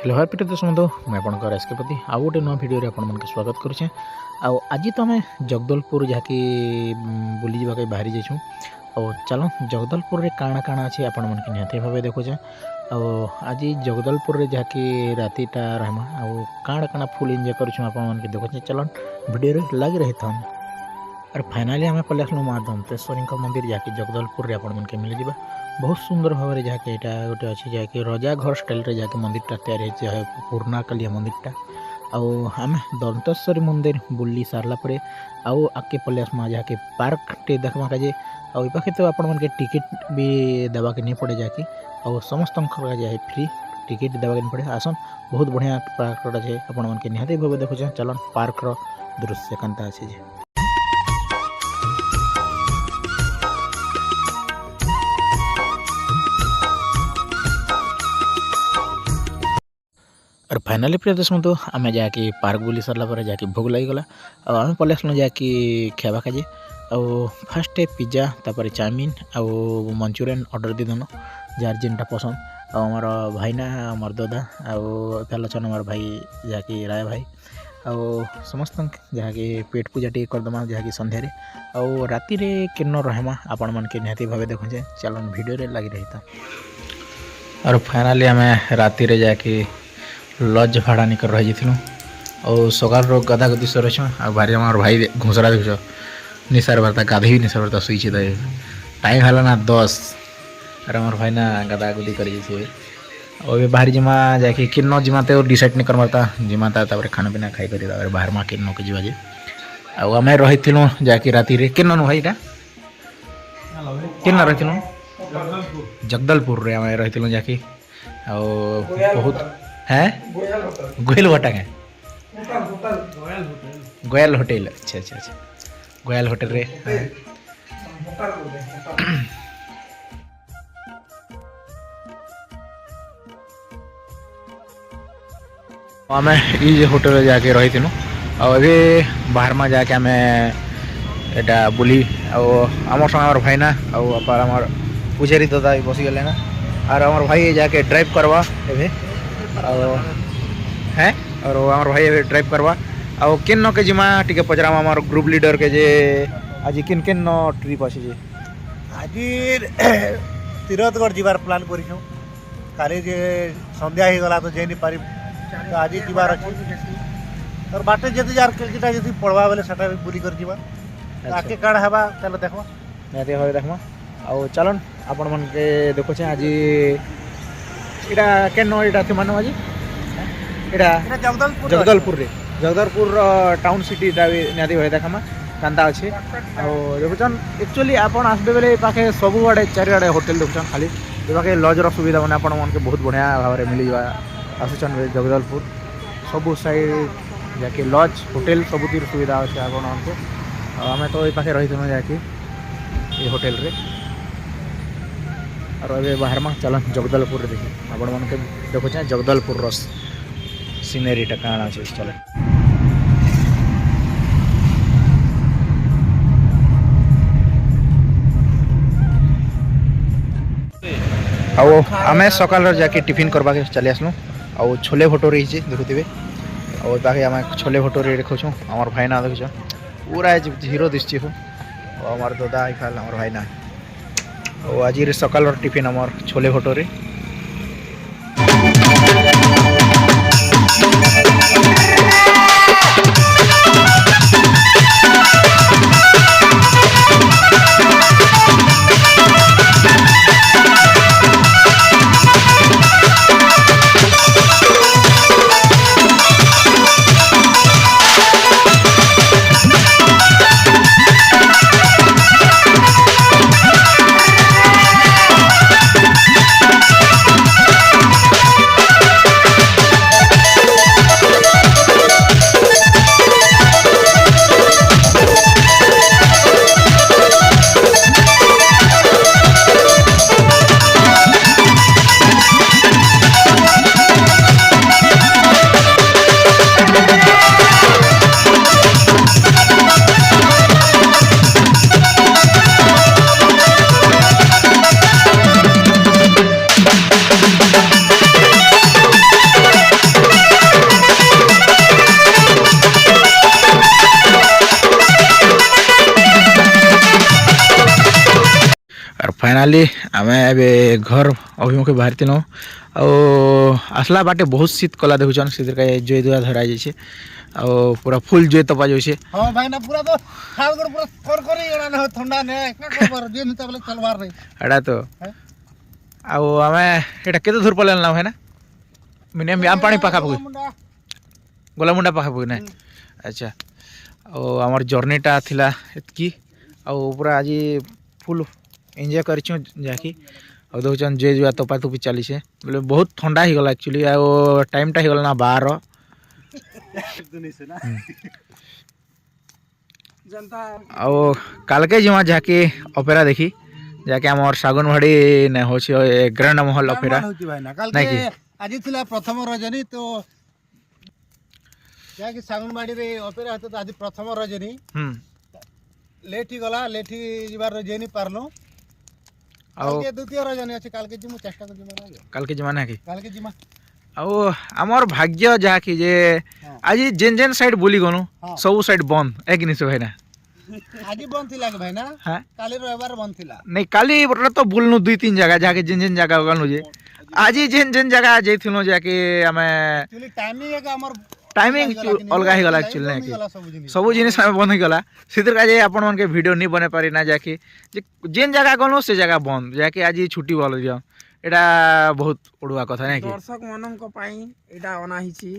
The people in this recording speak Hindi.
हेलो हाय प्रिय दर्शक बंधु मैं आपंकर एसकेपति आउ गोटे नुआ भिडियो आपण स्वागत करुचे। आज तो आम जगदलपुर जहाँकि बुली जावाक बाहरी जाइछुँ। चलो जगदलपुर रे काଣା काଣା अच्छे आपण मन निहती भाव देखुचे। आज जगदलपुर रे जहाँकि रातिटा रहमा काଣା काଣା फुल एंजॉय करुछुँ आपण मन देखुचे। चलो भिडियो लगी रही था और फाइनाली आम पलि आसलु माँ दंतेश्वरी मंदिर जहाँकि जगदलपुर रे आपण मन मिल जावा। बहुत सुंदर भाव में जहाँकि यहाँ गोटे अच्छी जहाँकि रजा घर स्टाइल रे जहाँकि मंदिरटा तैयारी पुराना कालिया मंदिरटा। आम दंतेश्वरी मंदिर बुली सारा पर आगे पलि आसमा जहाँकि पार्क टे देखा काजे पाखे तो आपण मन टिकेट भी देवाके नहीं पड़े जहाँकि समस्त फ्री टिकेट देवाके नहीं पड़े। आसन बहुत बढ़िया पार्क अच्छे आपण मन निहाती भाव देखुचे। चलन पार्क दृश्य कांता अच्छे और फाइनाली प्रिय दर्शक बंधु आम जाकि पार्क बुली सारा पर जाकि भोग लगिगला आम पलि आसलु जाकि खावा काजे फास्ट पिज्जा तापर चाउमिन आउ मंचूरियन ऑर्डर देदेन जार जेनटा पसंद आमर भाईना आमर दादा आल छन आमर भाई जाकि राय भाई समस्त जहाँकि पेट पूजा टी करदमा जहाँकि संध्यारे राति रे केन रहमा आपण मन के निहाती भाव देखुचे। चलन वीडियो रे लगी रही था और फाइनाली आम राति रे जाकि लज भाड़ा निकर रही और सकाल रो गधा गदी सर भारी आम भाई घुसरा देख निसार बारता गाधे भी निसार बारता शुई टाइम है ना 10 और आम भाई ना गदा गुदी कर बाहर जिमा जाकि किन्न जिमा तो डिसाइड नहीं कर मारता जिमा तापर खाना पीना खाई कर बाहर माँ किन्न के जीवा जे आम रही जाकि राति रे किन्न भाई किन्न रही जगदलपुर रे आम रही जाकि बहुत हैं गोयल भटांगे गोयल होटल अच्छा अच्छा अच्छा गोयल होटल रे आम ये होटल जाके रही थी अभी बाहर में जाके आम एटा बुली आमर संग भाईना आमर पूजारी दादा बसीगले ना और आमर भाई जाके ड्राइव करवा एवं हैं और आमर भाई ड्राइव करवा किन्न के जिमा टिके पचराम आमर ग्रुप लीडर के जे आज किन किन ट्रिप अच्छे जे आज तीरथगढ़ जीवार प्लान करिछौ काली जे संध्या ही गला तो जे नहीं पारि तो आज जीवार अच्छे और बाटे जदि यार किटा जदि पड़वा बेले सेटा बुली कर जीवा आके काण हेबा चलो देखबा निहाती भाव देखमा चलन आपण मन के देखो आज इटा केन इटा थी मानो आज इटा जगदलपुर रे जगदलपुर टाउन सिटी निहाती भाई देखमा कांदा अच्छे देखुन एक्चुअली आपन आसबे बेले पाखे सब आड़े चारिआड़े होटल देखुन खाली पाखे लजर सुविधा मैंने आपण मन के बहुत बढ़िया भाव में मिल जावा आसुचन जगदलपुर सबू साइड जाकि लज होटेल सबुतिर सुविधा अच्छे आपण मन को आम तो ये पाखे रही थी जाकि ये होटेल रे और अभी बाहर में चलन जगदलपुर रे देखी आपण मन के देखुचे जगदलपुर रस सीनेरीटा काଣା अच्छे चल आम सकाल जाके टिफिन करवा के चली आसलु छोले भटोरी देखुवे और बाकी आम छोले भटोरी देखुँ आमर भाई ना देखुछ पूरा हिरो दिशि आमर दादा खाल आमर भाई ना आज सकाल टिफिन आमर छोले भटोरी फाइनाली आमे एबे घर अभिमुखे बाहर थिलु आसला बाटे बहुत शीत कला देखुछन सिधर का जोई दुआ धरा जाइछे आ पूरा फुल जोई तपा जाइछे। हां भाई ना पूरा तो खालगड़ पूरा करकरी एड़ा न ठंडा ने का खबर जे न तबले चलवार रे एड़ा तो आ आमे एटा केते दूर पलेल ना है ना मिनिमम याम पानी पाखा पगे गोला मुंडा पाखा पगे ना। अच्छा आमर जर्नीटा थिला एतकी आ पूरा आज फुल एंजॉय करछुं जाकी और देखुन जे जुआ तपा तुपी चली से बोले बहुत ठंडा ही गला एक्चुअली आ टाइमटा ही गला ना 12 आ काल के जमा जाके ऑपेरा देखी जाके हमर सागनवाड़ी ने होछि ग्रैंड महल ऑपेरा नहीं कि आज थिला प्रथम रजनी तो जाके सागनवाड़ी रे ऑपेरा हतो तो आज प्रथम रजनी लेठी गला लेठी जिबार जेनी पारलो काल के द्वितीय रजनी अछि काल के जिमु चेष्टा कर जिमा काल के जमाना की काल के जिमा आ हमर भाग्य जहा कि जे आज जेन जेन साइड बोली गनु सब साइड बंद एक नहीं से भाई ना आज बंद थिला के भाई ना हां काली रविवार बंद थिला नहीं काली तो बोलनु दुई तीन जगह जाके जेन जेन जगह गनु जे आज जेन जेन जगह जइथिनो जाके हमें एक्चुअली टाइमिंग है हमर टाइमिंग अलगा ही गला एक्चुअली नहीं कि सब जिनिस हमें बंद ही गला सिधर का जे अपन मन के वीडियो नहीं बने पारी ना जाके जे जेन जगह गनु से जगह बंद जाके आज छुट्टी बोल दियो एटा बहुत उड़ुआ कथा नहीं कि दर्शक मनन को पाई एटा अना हिची